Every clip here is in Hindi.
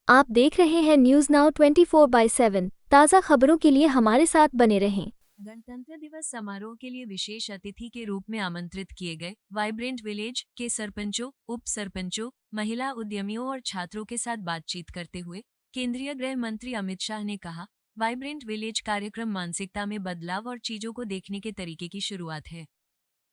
आप देख रहे हैं न्यूज नाउ 24/7 ताज़ा खबरों के लिए हमारे साथ बने रहें। गणतंत्र दिवस समारोह के लिए विशेष अतिथि के रूप में आमंत्रित किए गए वाइब्रेंट विलेज के सरपंचों, उप सरपंचों, महिला उद्यमियों और छात्रों के साथ बातचीत करते हुए केंद्रीय गृह मंत्री अमित शाह ने कहा, वाइब्रेंट विलेज कार्यक्रम मानसिकता में बदलाव और चीजों को देखने के तरीके की शुरुआत है।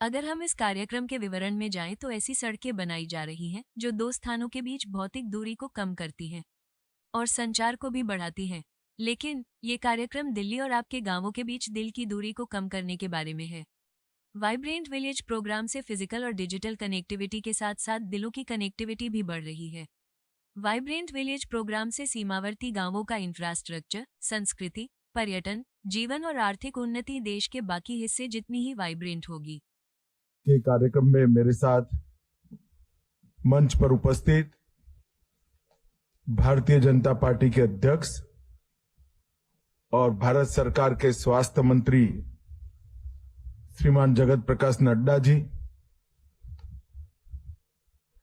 अगर हम इस कार्यक्रम के विवरण में जाएं तो ऐसी सड़कें बनाई जा रही हैं जो दो स्थानों के बीच भौतिक दूरी को कम करती हैं और संचार को भी बढ़ाती हैं। लेकिन ये कार्यक्रम दिल्ली और आपके गांवों के बीच दिल की दूरी को कम करने के बारे में है। वाइब्रेंट विलेज प्रोग्राम से फिजिकल और डिजिटल कनेक्टिविटी के साथ साथ दिलों की कनेक्टिविटी भी बढ़ रही है। वाइब्रेंट विलेज प्रोग्राम से सीमावर्ती गांवों का इंफ्रास्ट्रक्चर, संस्कृति, पर्यटन, जीवन और आर्थिक उन्नति देश के बाकी हिस्से जितनी ही वाइब्रेंट होगी। के कार्यक्रम में मेरे साथ मंच पर उपस्थित भारतीय जनता पार्टी के अध्यक्ष और भारत सरकार के स्वास्थ्य मंत्री श्रीमान जगत प्रकाश नड्डा जी,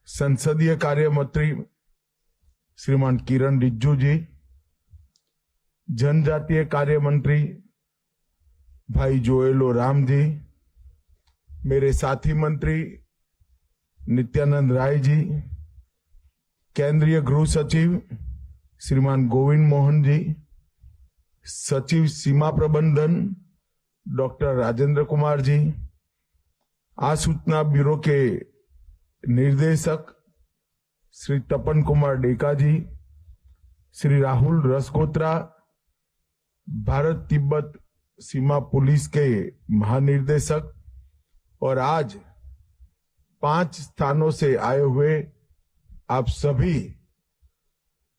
संसदीय कार्य मंत्री श्रीमान किरण रिजिजू जी, जनजातीय कार्य मंत्री भाई जोएल ओराम जी, मेरे साथी मंत्री नित्यानंद राय जी, केंद्रीय गृह सचिव श्रीमान गोविंद मोहन जी, सचिव सीमा प्रबंधन डॉक्टर राजेंद्र कुमार जी, आसूचना ब्यूरो के निर्देशक श्री तपन कुमार डेका जी, श्री राहुल रसकोत्रा, भारत तिब्बत सीमा पुलिस के महानिर्देशक और आज 5 स्थानों से आए हुए आप सभी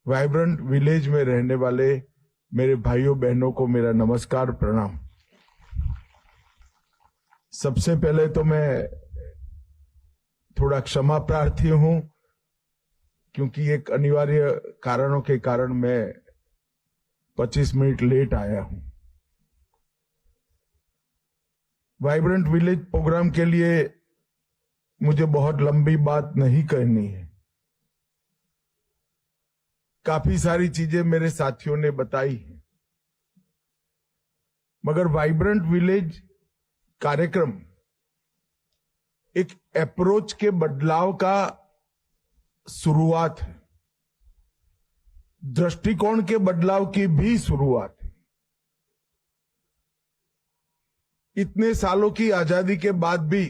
वाइब्रेंट विलेज में रहने वाले मेरे भाइयों बहनों को मेरा नमस्कार, प्रणाम। सबसे पहले तो मैं थोड़ा क्षमा प्रार्थी हूं क्योंकि एक अनिवार्य कारणों के कारण मैं 25 मिनट लेट आया हूं। वाइब्रेंट विलेज प्रोग्राम के लिए मुझे बहुत लंबी बात नहीं कहनी है। काफी सारी चीजें मेरे साथियों ने बताई हैं, मगर वाइब्रेंट विलेज कार्यक्रम एक अप्रोच के बदलाव का शुरुआत है, दृष्टिकोण के बदलाव की भी शुरुआत है। इतने सालों की आजादी के बाद भी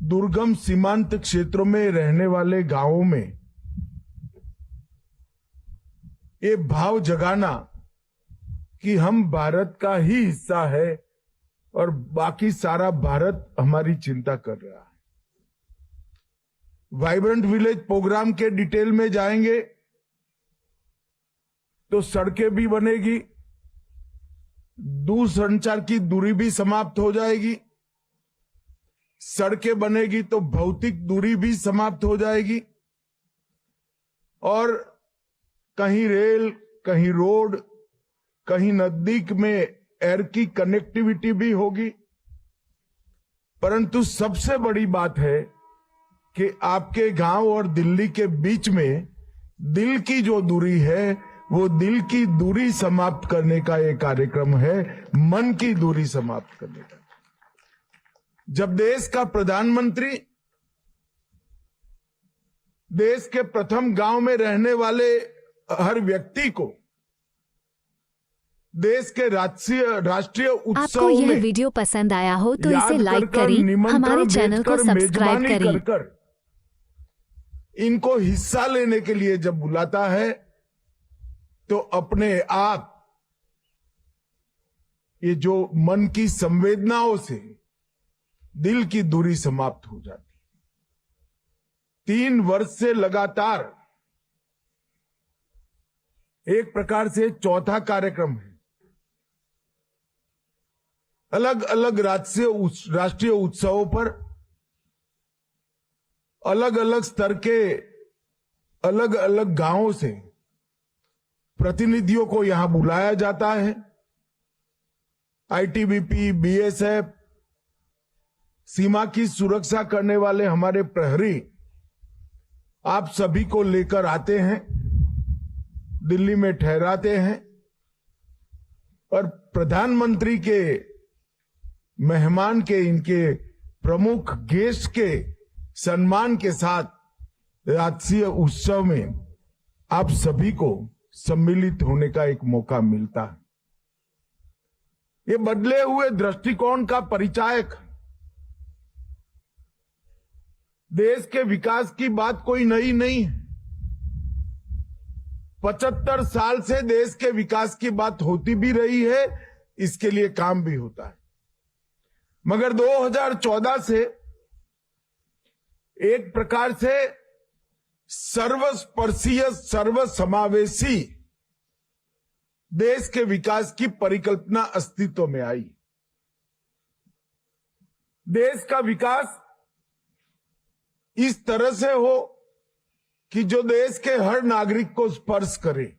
दुर्गम सीमांत क्षेत्रों में रहने वाले गांवों में ये भाव जगाना कि हम भारत का ही हिस्सा है और बाकी सारा भारत हमारी चिंता कर रहा है। वाइब्रेंट विलेज प्रोग्राम के डिटेल में जाएंगे तो सड़कें भी बनेगी, दूरसंचार की दूरी भी समाप्त हो जाएगी, सड़कें बनेगी तो भौतिक दूरी भी समाप्त हो जाएगी और कहीं रेल, कहीं रोड, कहीं नजदीक में एयर की कनेक्टिविटी भी होगी। परंतु सबसे बड़ी बात है कि आपके गांव और दिल्ली के बीच में दिल की जो दूरी है वो दिल की दूरी समाप्त करने का ये कार्यक्रम है, मन की दूरी समाप्त करने का। जब देश का प्रधानमंत्री देश के प्रथम गांव में रहने वाले हर व्यक्ति को देश के राष्ट्रीय उत्सव आपको यह में वीडियो पसंद आया हो तो इसे लाइक करें, हमारे चैनल को सब्सक्राइब करें। कर इनको हिस्सा लेने के लिए जब बुलाता है तो अपने आप ये जो मन की संवेदनाओं से दिल की दूरी समाप्त हो जाती। 3 वर्ष से लगातार एक प्रकार से चौथा कार्यक्रम है। अलग अलग राष्ट्रीय उत्सवों पर अलग अलग स्तर के अलग अलग गांवों से प्रतिनिधियों को यहां बुलाया जाता है। आईटीबीपी, बीएसएफ, सीमा की सुरक्षा करने वाले हमारे प्रहरी आप सभी को लेकर आते हैं, दिल्ली में ठहराते हैं और प्रधानमंत्री के मेहमान के, इनके प्रमुख गेस्ट के सम्मान के साथ राजकीय उत्सव में आप सभी को सम्मिलित होने का एक मौका मिलता है। ये बदले हुए दृष्टिकोण का परिचायक। देश के विकास की बात कोई नई नहीं है। 75 साल से देश के विकास की बात होती भी रही है, इसके लिए काम भी होता है। मगर 2014 से एक प्रकार से सर्वस्पर्शीय, सर्वसमावेशी देश के विकास की परिकल्पना अस्तित्व में आई। देश का विकास इस तरह से हो कि जो देश के हर नागरिक को स्पर्श करे,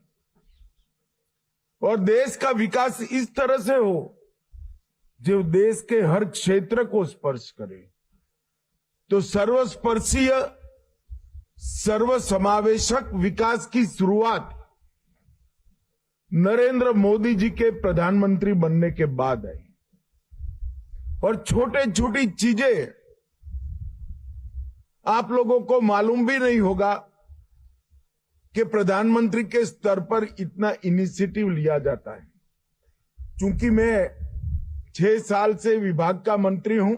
और देश का विकास इस तरह से हो जो देश के हर क्षेत्र को स्पर्श करे। तो सर्वस्पर्शीय, सर्वसमावेशक विकास की शुरुआत नरेंद्र मोदी जी के प्रधानमंत्री बनने के बाद आई। और छोटे छोटी चीजें आप लोगों को मालूम भी नहीं होगा कि प्रधानमंत्री के स्तर पर इतना इनिशिएटिव लिया जाता है। चूंकि मैं 6 साल से विभाग का मंत्री हूं,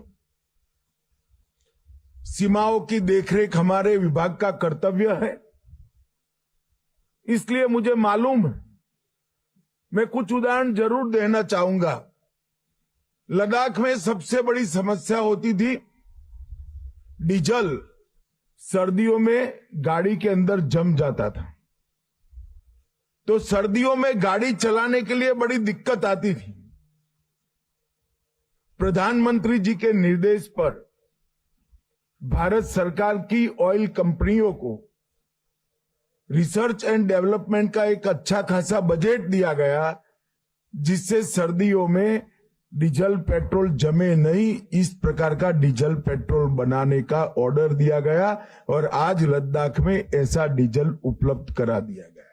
सीमाओं की देखरेख हमारे विभाग का कर्तव्य है, इसलिए मुझे मालूम है। मैं कुछ उदाहरण जरूर देना चाहूंगा। लद्दाख में सबसे बड़ी समस्या होती थी डीजल। सर्दियों में गाड़ी के अंदर जम जाता था, तो सर्दियों में गाड़ी चलाने के लिए बड़ी दिक्कत आती थी। प्रधानमंत्री जी के निर्देश पर भारत सरकार की ऑयल कंपनियों को रिसर्च एंड डेवलपमेंट का एक अच्छा खासा बजट दिया गया, जिससे सर्दियों में डीजल पेट्रोल जमे नहीं, इस प्रकार का डीजल पेट्रोल बनाने का ऑर्डर दिया गया और आज लद्दाख में ऐसा डीजल उपलब्ध करा दिया गया।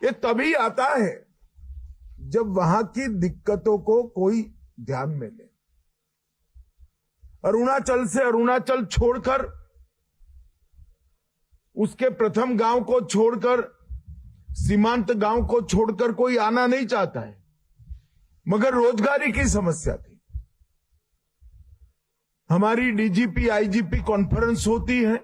ये तभी आता है जब वहां की दिक्कतों को कोई ध्यान में ले। अरुणाचल से अरुणाचल छोड़कर, उसके प्रथम गांव को छोड़कर, सीमांत गांव को छोड़कर कोई आना नहीं चाहता है, मगर रोजगारी की समस्या थी। हमारी डीजीपी आईजीपी कॉन्फ्रेंस होती है,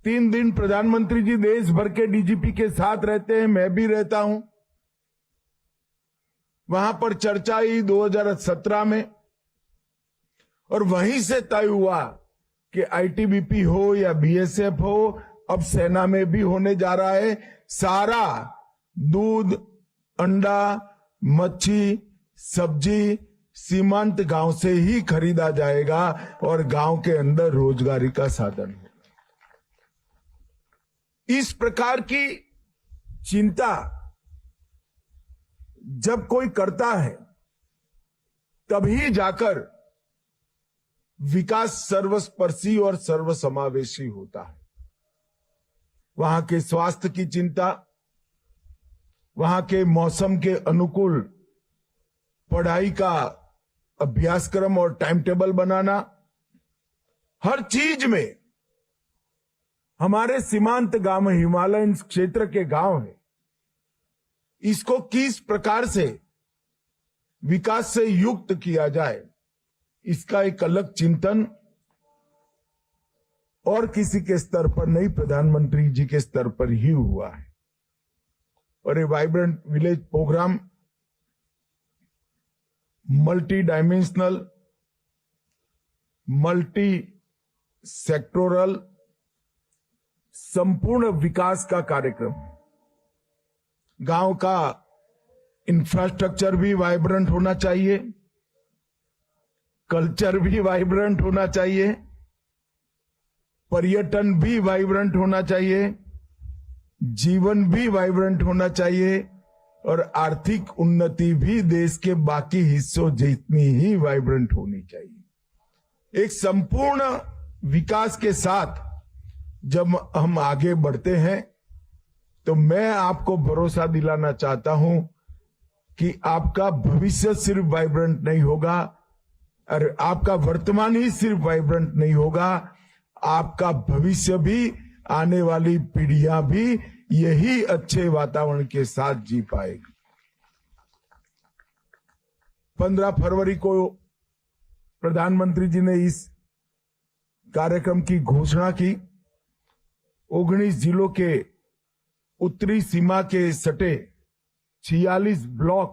3 दिन प्रधानमंत्री जी देश भर के डीजीपी के साथ रहते हैं, मैं भी रहता हूं। वहां पर चर्चा हुई 2017 में, और वहीं से तय हुआ कि आईटीबीपी हो या बीएसएफ हो, अब सेना में भी होने जा रहा है। सारा दूध, अंडा, मच्छी, सब्जी सीमांत गांव से ही खरीदा जाएगा और गांव के अंदर रोजगारी का साधन होगा। इस प्रकार की चिंता जब कोई करता है, तभी जाकर विकास सर्वस्पर्शी और सर्वसमावेशी होता है। वहां के स्वास्थ्य की चिंता, वहां के मौसम के अनुकूल पढ़ाई का अभ्यासक्रम और टाइम टेबल बनाना, हर चीज में हमारे सीमांत गांव, हिमालयन क्षेत्र के गांव है, इसको किस प्रकार से विकास से युक्त किया जाए, इसका एक अलग चिंतन और किसी के स्तर पर नहीं, प्रधानमंत्री जी के स्तर पर ही हुआ है। और ये vibrant village programme multi dimensional, multi sectoral, संपूर्ण विकास का कार्यक्रम। गांव का इंफ्रास्ट्रक्चर भी वाइब्रेंट होना चाहिए, कल्चर भी वाइब्रेंट होना चाहिए, पर्यटन भी वाइब्रेंट होना चाहिए, जीवन भी वाइब्रेंट होना चाहिए, और आर्थिक उन्नति भी देश के बाकी हिस्सों जितनी ही वाइब्रेंट होनी चाहिए। एक संपूर्ण विकास के साथ जब हम आगे बढ़ते हैं तो मैं आपको भरोसा दिलाना चाहता हूं कि आपका भविष्य सिर्फ वाइब्रेंट नहीं होगा और आपका वर्तमान ही सिर्फ वाइब्रेंट नहीं होगा, आपका भविष्य भी, आने वाली पीढ़ियां भी यही अच्छे वातावरण के साथ जी पाएगी। 15 फरवरी को प्रधानमंत्री जी ने इस कार्यक्रम की घोषणा की। 19 जिलों के उत्तरी सीमा के सटे 46 ब्लॉक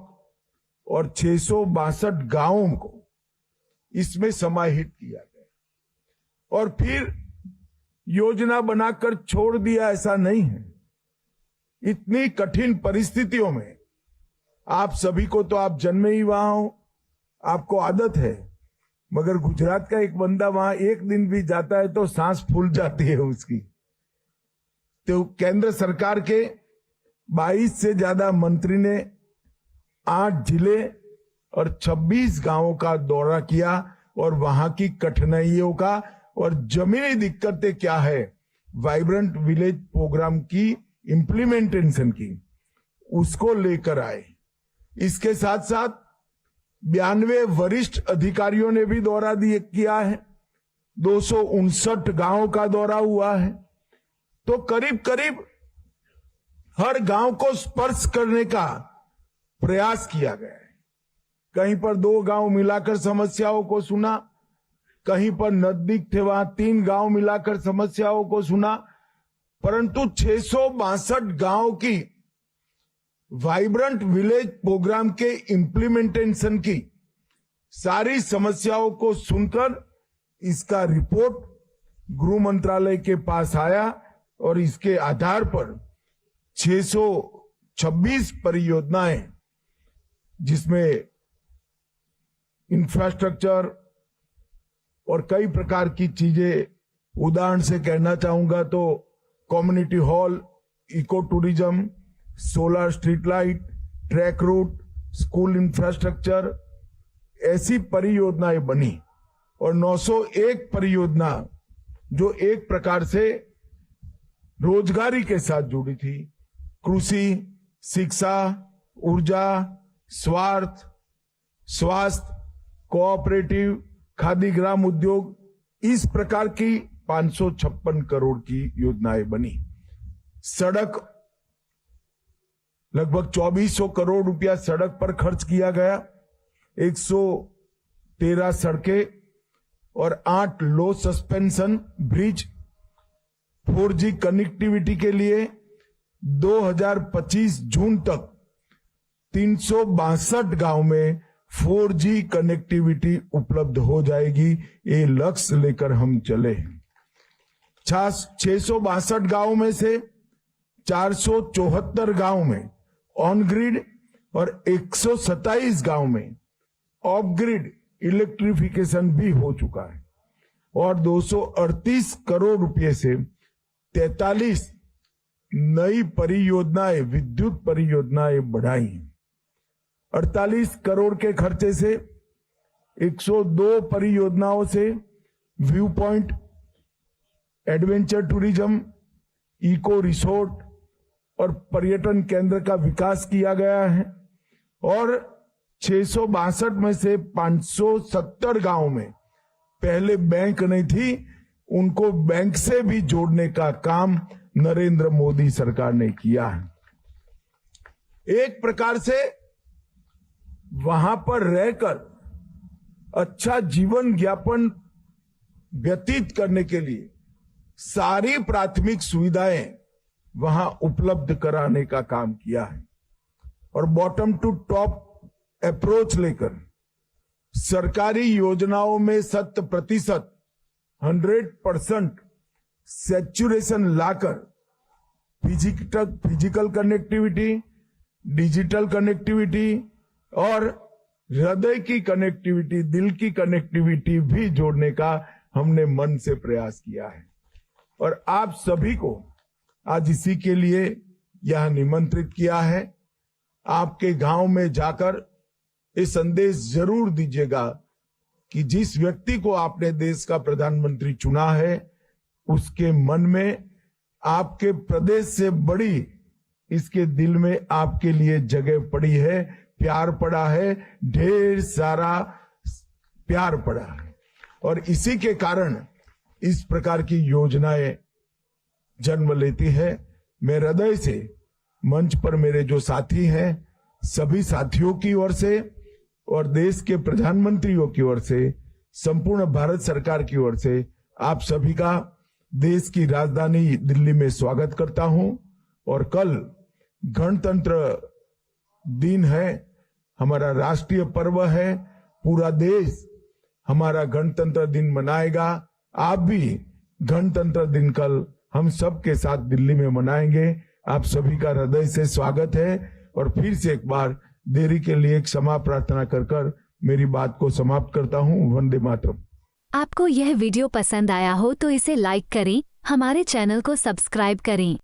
और 662 गांवों को इसमें समाहित किया गया और फिर योजना बनाकर छोड़ दिया, ऐसा नहीं है। इतनी कठिन परिस्थितियों में आप सभी को, तो आप जन्मे ही वहां हो, आपको आदत है, मगर गुजरात का एक बंदा वहां एक दिन भी जाता है तो सांस फूल जाती है उसकी। तो केंद्र सरकार के 22 से ज्यादा मंत्री ने 8 जिले और 26 गांवों का दौरा किया और वहां की कठिनाइयों का और जमीनी दिक्कतें क्या है, वाइब्रेंट विलेज प्रोग्राम की इम्प्लीमेंटेशन की, उसको लेकर आए। इसके साथ साथ 92 वरिष्ठ अधिकारियों ने भी दौरा किया है, 259 गांवों का दौरा हुआ है। तो करीब करीब हर गांव को स्पर्श करने का प्रयास किया गया है। कहीं पर 2 गांव मिलाकर समस्याओं को सुना, कहीं पर नजदीक थे वहां 3 गांव मिलाकर समस्याओं को सुना, परंतु 662 गांव की वाइब्रेंट विलेज प्रोग्राम के इम्प्लीमेंटेशन की सारी समस्याओं को सुनकर इसका रिपोर्ट गृह मंत्रालय के पास आया और इसके आधार पर 626 परियोजनाएं, जिसमें इंफ्रास्ट्रक्चर और कई प्रकार की चीजें, उदाहरण से कहना चाहूंगा तो community hall, eco tourism, solar street light, track route, school infrastructure, ऐसी परियोजनाएं बनी और 901 परियोजना जो एक प्रकार से रोजगारी के साथ जुड़ी थी, कृषि, शिक्षा, ऊर्जा, स्वास्थ्य, कोऑपरेटिव, खादी ग्राम उद्योग, इस प्रकार की 556 करोड़ की योजनाएं बनी। सड़क, लगभग 2400 करोड़ रुपया सड़क पर खर्च किया गया, 113 सड़कें और 8 लो सस्पेंशन ब्रिज। 4G कनेक्टिविटी के लिए 2025 जून तक 362 गांव में 4G कनेक्टिविटी उपलब्ध हो जाएगी, ये लक्ष्य लेकर हम चले। 662 गांव में से 474 गांव में ऑन ग्रिड और 127 गांव में ऑफ ग्रिड इलेक्ट्रिफिकेशन भी हो चुका है और 238 करोड़ रुपए से 43 नई परियोजनाएं, विद्युत परियोजनाएं बढ़ाई हैं। 48 करोड़ के खर्चे से 102 परियोजनाओं से view point, adventure tourism, eco resort और पर्यटन केंद्र का विकास किया गया है और 662 में से 570 गांव में पहले बैंक नहीं थी, उनको बैंक से भी जोड़ने का काम नरेंद्र मोदी सरकार ने किया है। एक प्रकार से वहां पर रहकर अच्छा जीवन यापन व्यतीत करने के लिए सारी प्राथमिक सुविधाएं वहां उपलब्ध कराने का काम किया है और बॉटम टू टॉप अप्रोच लेकर सरकारी योजनाओं में 100% 100% सैचुरेशन लाकर फिजिकल कनेक्टिविटी, डिजिटल कनेक्टिविटी और हृदय की कनेक्टिविटी, दिल की कनेक्टिविटी भी जोड़ने का हमने मन से प्रयास किया है और आप सभी को आज इसी के लिए यह निमंत्रित किया है। आपके गांव में जाकर ये संदेश जरूर दीजिएगा कि जिस व्यक्ति को आपने देश का प्रधानमंत्री चुना है उसके मन में आपके प्रदेश से बड़ी इसके दिल में आपके लिए जगह पड़ी है, प्यार पड़ा है, ढेर सारा प्यार पड़ा है। और इसी के कारण इस प्रकार की योजनाएं जन्म लेती है। मैं हृदय से मंच पर मेरे जो साथी हैं, सभी साथियों की ओर से और देश के प्रधानमंत्रियों की ओर से, संपूर्ण भारत सरकार की ओर से आप सभी का देश की राजधानी दिल्ली में स्वागत करता हूं। और कल गणतंत्र दिन है, हमारा राष्ट्रीय पर्व है। पूरा देश हमारा गणतंत्र दिन मनाएगा। आप भी गणतंत्र दिन कल हम सब के साथ दिल्ली में मनाएंगे। आप सभी का हृदय से स्वागत है। और फिर से एक बार देरी के लिए क्षमा प्रार्थना कर मेरी बात को समाप्त करता हूं। वंदे मातरम। आपको यह वीडियो पसंद आया हो तो इसे लाइक करें, हमारे चैनल को सब्सक्राइब करें।